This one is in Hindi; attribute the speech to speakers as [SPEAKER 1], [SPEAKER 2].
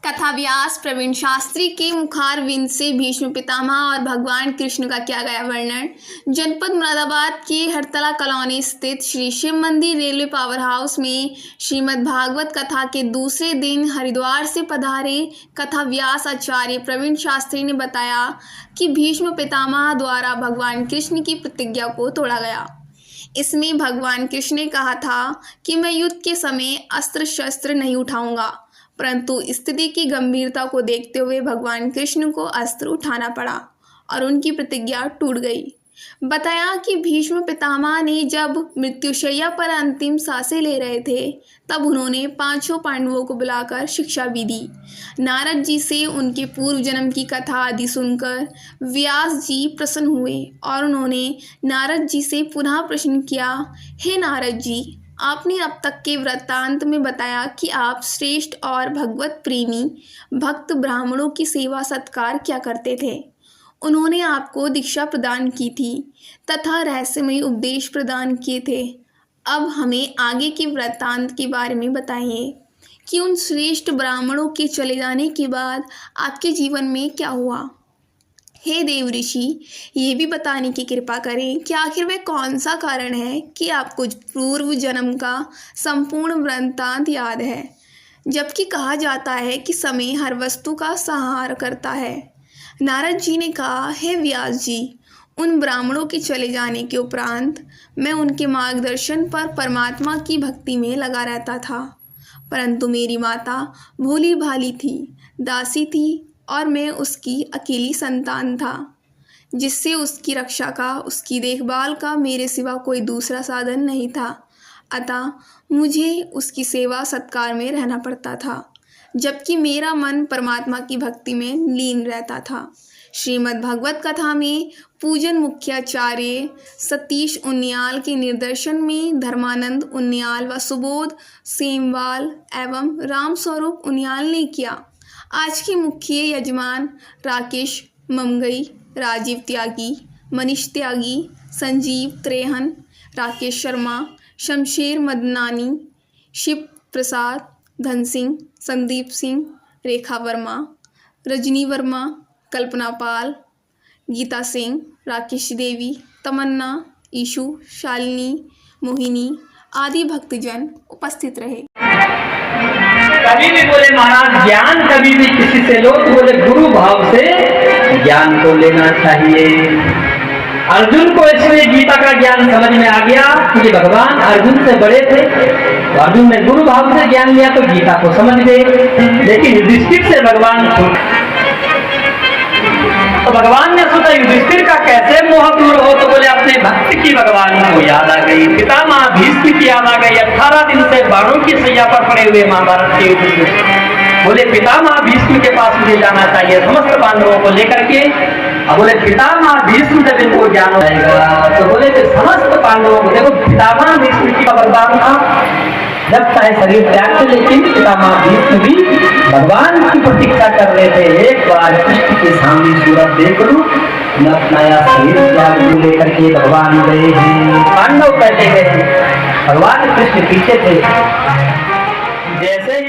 [SPEAKER 1] कथा व्यास प्रवीण शास्त्री के मुखारविंद से भीष्म पितामह और भगवान कृष्ण का किया गया वर्णन। जनपद मुरादाबाद के हरतला कॉलोनी स्थित श्री शिव मंदिर रेलवे पावर हाउस में श्रीमद् भागवत कथा के दूसरे दिन हरिद्वार से पधारे कथा व्यास आचार्य प्रवीण शास्त्री ने बताया कि भीष्म पितामह द्वारा भगवान कृष्ण की प्रतिज्ञा को तोड़ा गया। इसमें भगवान कृष्ण ने कहा था कि मैं युद्ध के समय अस्त्र शस्त्र नहीं उठाऊंगा, परंतु स्थिति की गंभीरता को देखते हुए भगवान कृष्ण को अस्त्र उठाना पड़ा और उनकी प्रतिज्ञा टूट गई। बताया कि भीष्म पितामह ने जब मृत्युशैया पर अंतिम सांसें ले रहे थे तब उन्होंने पांचों पांडवों को बुलाकर शिक्षा भी दी। नारद जी से उनके पूर्व जन्म की कथा आदि सुनकर व्यास जी प्रसन्न हुए और उन्होंने नारद जी से पुनः प्रश्न किया, हे नारद जी, आपने अब तक के वृत्तांत में बताया कि आप श्रेष्ठ और भगवत प्रेमी भक्त ब्राह्मणों की सेवा सत्कार क्या करते थे। उन्होंने आपको दीक्षा प्रदान की थी तथा रहस्यमय उपदेश प्रदान किए थे। अब हमें आगे के वृत्तांत के बारे में बताइए कि उन श्रेष्ठ ब्राह्मणों के चले जाने के बाद आपके जीवन में क्या हुआ। हे देव ऋषि, ये भी बताने की कृपा करें कि आखिर वह कौन सा कारण है कि आपको पूर्व जन्म का संपूर्ण वृत्तांत याद है, जबकि कहा जाता है कि समय हर वस्तु का संहार करता है। नारद जी ने कहा, हे व्यास जी, उन ब्राह्मणों के चले जाने के उपरांत मैं उनके मार्गदर्शन पर परमात्मा की भक्ति में लगा रहता था, परंतु मेरी माता भोली भाली थी, दासी थी और मैं उसकी अकेली संतान था, जिससे उसकी रक्षा का, उसकी देखभाल का मेरे सिवा कोई दूसरा साधन नहीं था। अतः मुझे उसकी सेवा सत्कार में रहना पड़ता था, जबकि मेरा मन परमात्मा की भक्ति में लीन रहता था। श्रीमद् भागवत कथा में पूजन मुख्याचार्य सतीश उनियाल के निर्देशन में धर्मानंद उनियाल व सुबोध सेमवाल एवं रामस्वरूप उनियाल ने किया। आज के मुख्य यजमान राकेश ममगई, राजीव त्यागी, मनीष त्यागी, संजीव त्रेहन, राकेश शर्मा, शमशेर मदनानी, शिव प्रसाद, धन सिंह, संदीप सिंह, रेखा वर्मा, रजनी वर्मा, कल्पना पाल, गीता सिंह, राकेश देवी, तमन्ना, ईशु, शालिनी, मोहिनी आदि भक्तजन उपस्थित रहे।
[SPEAKER 2] कभी भी बोले महाराज, ज्ञान कभी भी किसी से लो तो बोले गुरु भाव से ज्ञान को लेना चाहिए। अर्जुन को इसलिए गीता का ज्ञान समझ में आ गया कि भगवान अर्जुन से बड़े थे, तो अर्जुन ने गुरु भाव से ज्ञान लिया तो गीता को समझ गए। लेकिन युधिष्ठिर से भगवान तो भगवान ने सोचा युधिष्ठिर का कैसे मोह दूर हो, तो बोले अपने भक्त की भगवान को याद आ गई, पितामह भीष्म की याद आ गई। 18 दिन से बाणों की सैया पर पड़े हुए महाभारत के युद्ध में बोले पितामह भीष्म के पास मुझे जाना चाहिए समस्त पांडवों को लेकर के। अब बोले पितामह भीष्म जब इनको ज्ञान आएगा तो बोले कि समस्त पांडवों को देखो, पितामह भीष्म की भगवान था जब चाहे शरीर त्याग थे, लेकिन पितामह भीष्म भी भगवान की प्रतीक्षा कर रहे थे। एक बार कृष्ण के सामने सूरत देख लूं, मैं अपना शरीर त्याग लेकर के भगवान गए हैं। पांडव पहले गए, भगवान कृष्ण पीछे थे। जैसे